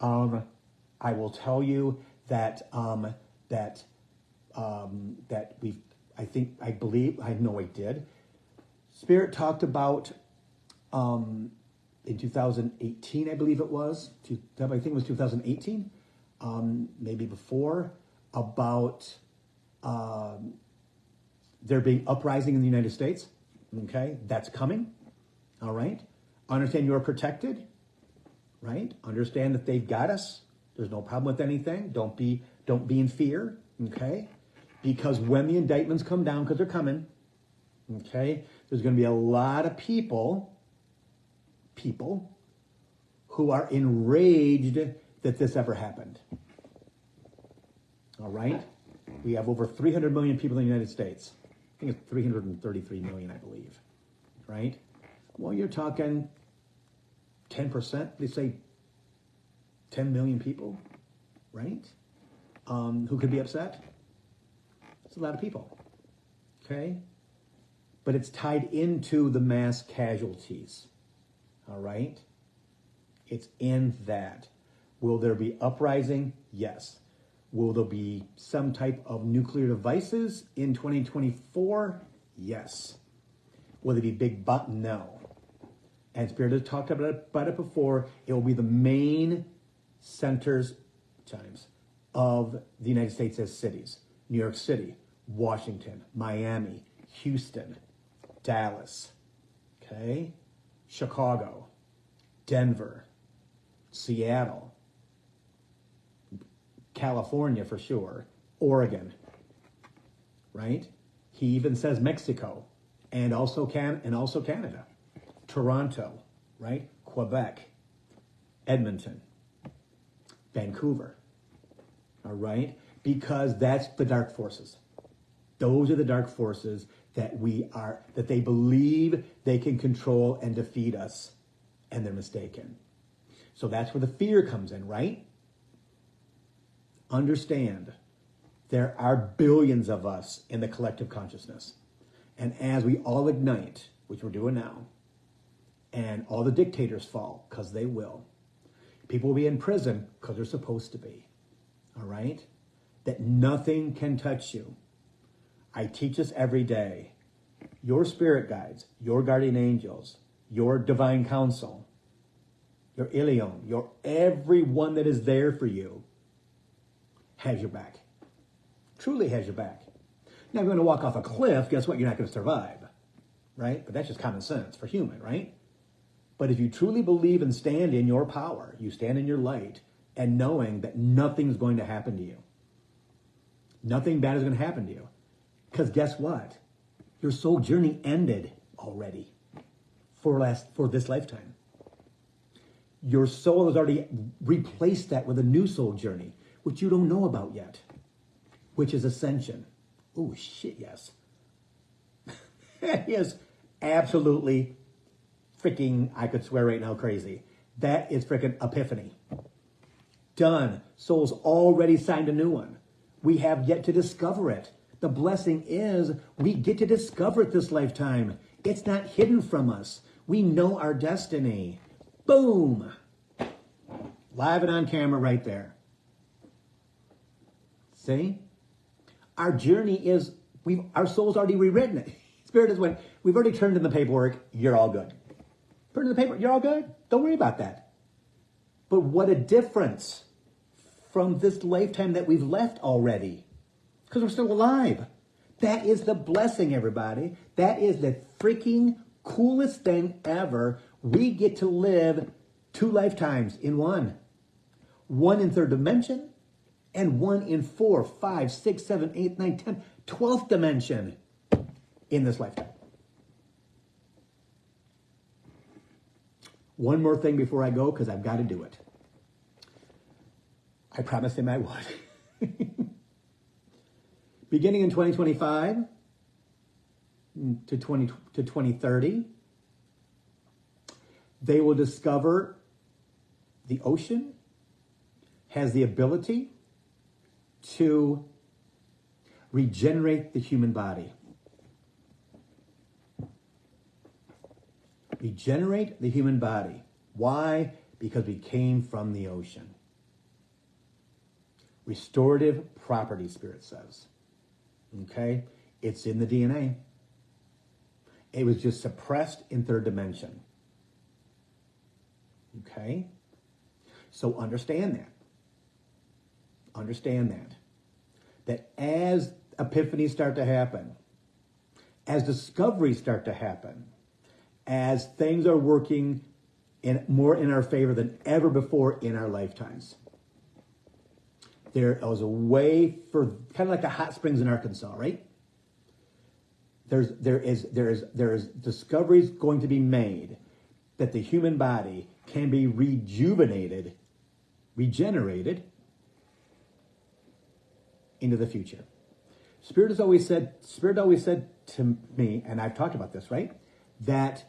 I will tell you that that we've, I believe, I know I did. Spirit talked about in 2018, I believe it was. I think it was 2018, maybe before, about there being uprising in the United States. Okay, that's coming. All right. Understand you are protected. Right. Understand that they've got us. There's no problem with anything. Don't be in fear. Okay. Because when the indictments come down, because they're coming, okay, there's going to be a lot of people who are enraged that this ever happened. All right? We have over 300 million people in the United States. I think it's 333 million, I believe. Right? Well, you're talking 10%, let's say 10 million people, right? Who could be upset? It's a lot of people. Okay? But it's tied into the mass casualties. All right? It's in that. Will there be uprising? Yes. Will there be some type of nuclear devices in 2024? Yes. Will there be big No. And Spirit has talked about it before. It will be the main centers of the United States as cities. New York City, Washington, Miami, Houston, Dallas, okay, Chicago, Denver, Seattle, California for sure, Oregon, right? He even says Mexico, and also Canada, Toronto, right? Quebec, Edmonton, Vancouver, all right? Because that's the dark forces. Those are the dark forces that they believe they can control and defeat us, and they're mistaken. So that's where the fear comes in, right? understand there are billions of us in the collective consciousness. And as we all ignite, which we're doing now, and all the dictators fall, because they will. People will be in prison because they're supposed to be. All right? That nothing can touch you. I teach this every day. Your spirit guides, your guardian angels, your divine counsel, your Ilion, your everyone that is there for you has your back. Truly has your back. Now, if you're going to walk off a cliff, guess what? You're not going to survive. Right? But that's just common sense for human, right? But if you truly believe and stand in your power, you stand in your light, and knowing that nothing's going to happen to you. Nothing bad is going to happen to you. Because guess what? Your soul journey ended already for this lifetime. Your soul has already replaced that with a new soul journey, which you don't know about yet, which is ascension. Oh, shit, yes. That is absolutely freaking, I could swear right now, crazy. That is freaking epiphany. Done. Soul's already signed a new one. We have yet to discover it. The blessing is we get to discover it this lifetime. It's not hidden from us. We know our destiny. Boom. Live and on camera right there. See? Our journey is, our soul's already rewritten it. Spirit is when we've already turned in the paperwork, you're all good. Turn in the paper, you're all good. Don't worry about that. But what a difference from this lifetime that we've left already. Because we're still alive. That is the blessing, everybody. That is the freaking coolest thing ever. We get to live 2 lifetimes in one. One in 3rd dimension and one in 4, 5, 6, 7, 8, 9, 10, 12th dimension in this lifetime. One more thing before I go, because I've got to do it. I promised him I would. Beginning in 2025 to 2030, they will discover the ocean has the ability to regenerate the human body. Regenerate the human body. Why? Because we came from the ocean. Restorative property, Spirit says. Okay? It's in the DNA. It was just suppressed in 3rd dimension. Okay? So understand that. Understand that. That as epiphanies start to happen, as discoveries start to happen, as things are working more in our favor than ever before in our lifetimes. There is a way for, kind of like the hot springs in Arkansas, right? There is discoveries going to be made that the human body can be regenerated into the future. Spirit always said to me, and I've talked about this, right? That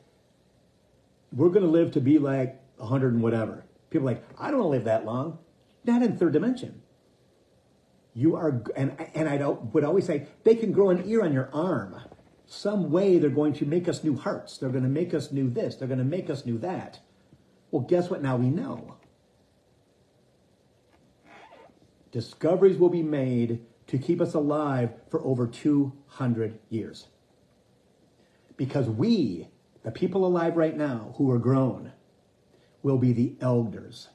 we're going to live to be like 100 and whatever. People are like, I don't want to live that long. Not in 3rd dimension. You are, and I would always say, they can grow an ear on your arm. Some way they're going to make us new hearts. They're going to make us new this. They're going to make us new that. Well, guess what? Now we know. Discoveries will be made to keep us alive for over 200 years. Because we, the people alive right now who are grown, will be the elders.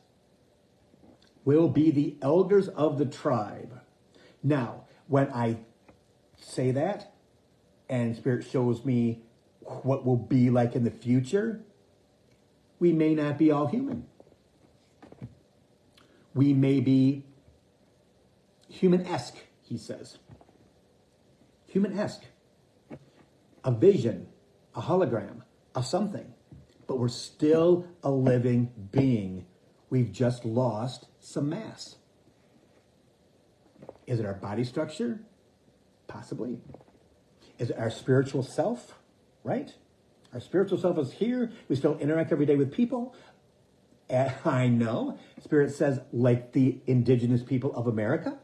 Will be the elders of the tribe. Now, when I say that, and Spirit shows me what will be like in the future, we may not be all human. We may be human-esque, he says. Human-esque. A vision, a hologram, a something. But we're still a living being. We've just lost some mass. Is it our body structure? Possibly. Is it our spiritual self? Right? Our spiritual self is here. We still interact every day with people. And I know. Spirit says, like the indigenous people of America.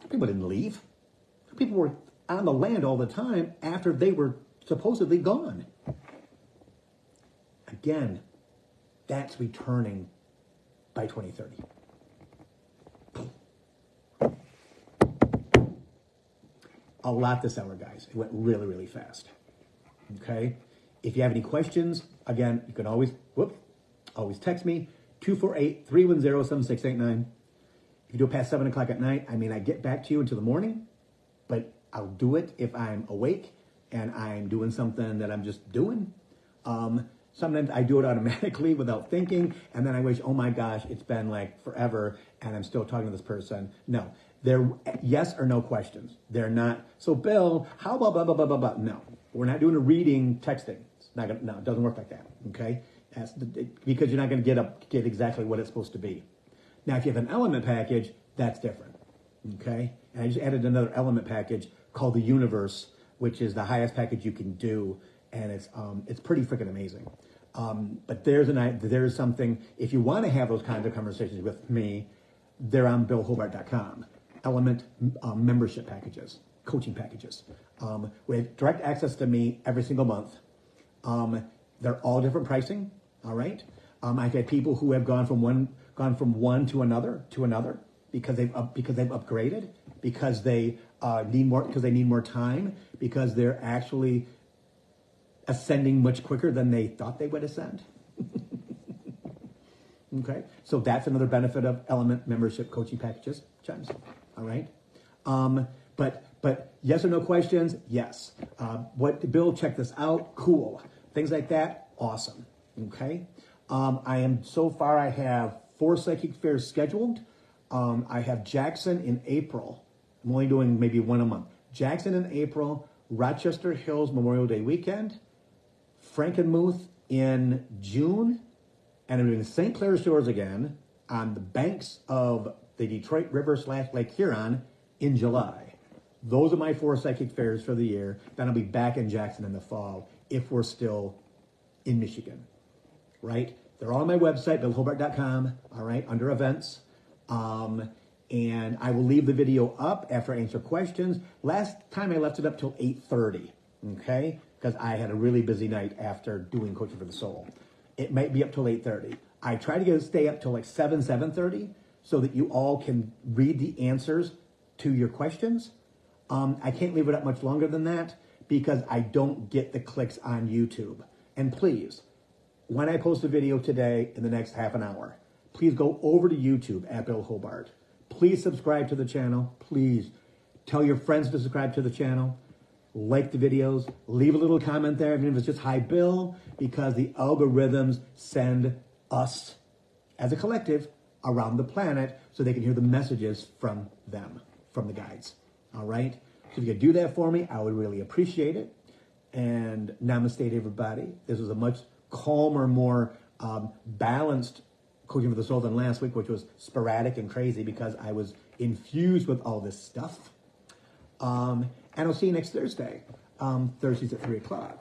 People didn't leave. People were on the land all the time after they were supposedly gone. Again, that's returning by 2030. A lot this hour, guys. It went really, really fast. Okay? If you have any questions, again, you can always text me, 248-310-7689. If you do it past 7 o'clock at night, I get back to you until the morning, but I'll do it if I'm awake and I'm doing something that I'm just doing. Sometimes I do it automatically without thinking, and then I wish, oh my gosh, it's been like forever, and I'm still talking to this person. No, they're yes or no questions. They're not, so Bill, how about blah, blah, blah, blah, blah. No, we're not doing a reading texting. It's not gonna, no, it doesn't work like that, okay? Because you're not gonna get exactly what it's supposed to be. Now, if you have an element package, that's different, okay? And I just added another element package called the Universe, which is the highest package you can do, and it's pretty freaking amazing. But there's something, if you want to have those kinds of conversations with me, they're on billhobart.com. Element membership packages, coaching packages, with direct access to me every single month. They're all different pricing, all right? I've had people who have gone from one to another because they've upgraded, because they need more time, because they're actually ascending much quicker than they thought they would ascend. Okay, so that's another benefit of Element membership coaching packages, James. All right, but yes or no questions? Yes. Bill, check this out. Cool. Things like that. Awesome. Okay. I have 4 psychic fairs scheduled. I have Jackson in April. I'm only doing maybe one a month. Jackson in April, Rochester Hills Memorial Day weekend, Frankenmuth in June, and I'm doing St. Clair Shores again on the banks of the Detroit River / Lake Huron in July. Those are my 4 psychic fairs for the year. Then I'll be back in Jackson in the fall if we're still in Michigan, right? They're all on my website, billhobart.com, all right, under events. And I will leave the video up after I answer questions. Last time I left it up till 8:30, okay? Because I had a really busy night after doing Coaching for the Soul. It might be up till 8:30. I try to stay up till like 7:30, so that you all can read the answers to your questions. I can't leave it up much longer than that because I don't get the clicks on YouTube. And please, when I post a video today in the next half an hour, please go over to YouTube at Bill Hobart. Please subscribe to the channel. Please tell your friends to subscribe to the channel. Like the videos. Leave a little comment there, even if it's just hi, Bill, because the algorithms send us as a collective around the planet so they can hear the messages from them, from the guides. All right? So if you could do that for me, I would really appreciate it. And namaste, everybody. This was a much calmer, more balanced Coaching for the Soul than last week, which was sporadic and crazy because I was infused with all this stuff. And I'll see you next Thursday. Thursdays at 3 o'clock.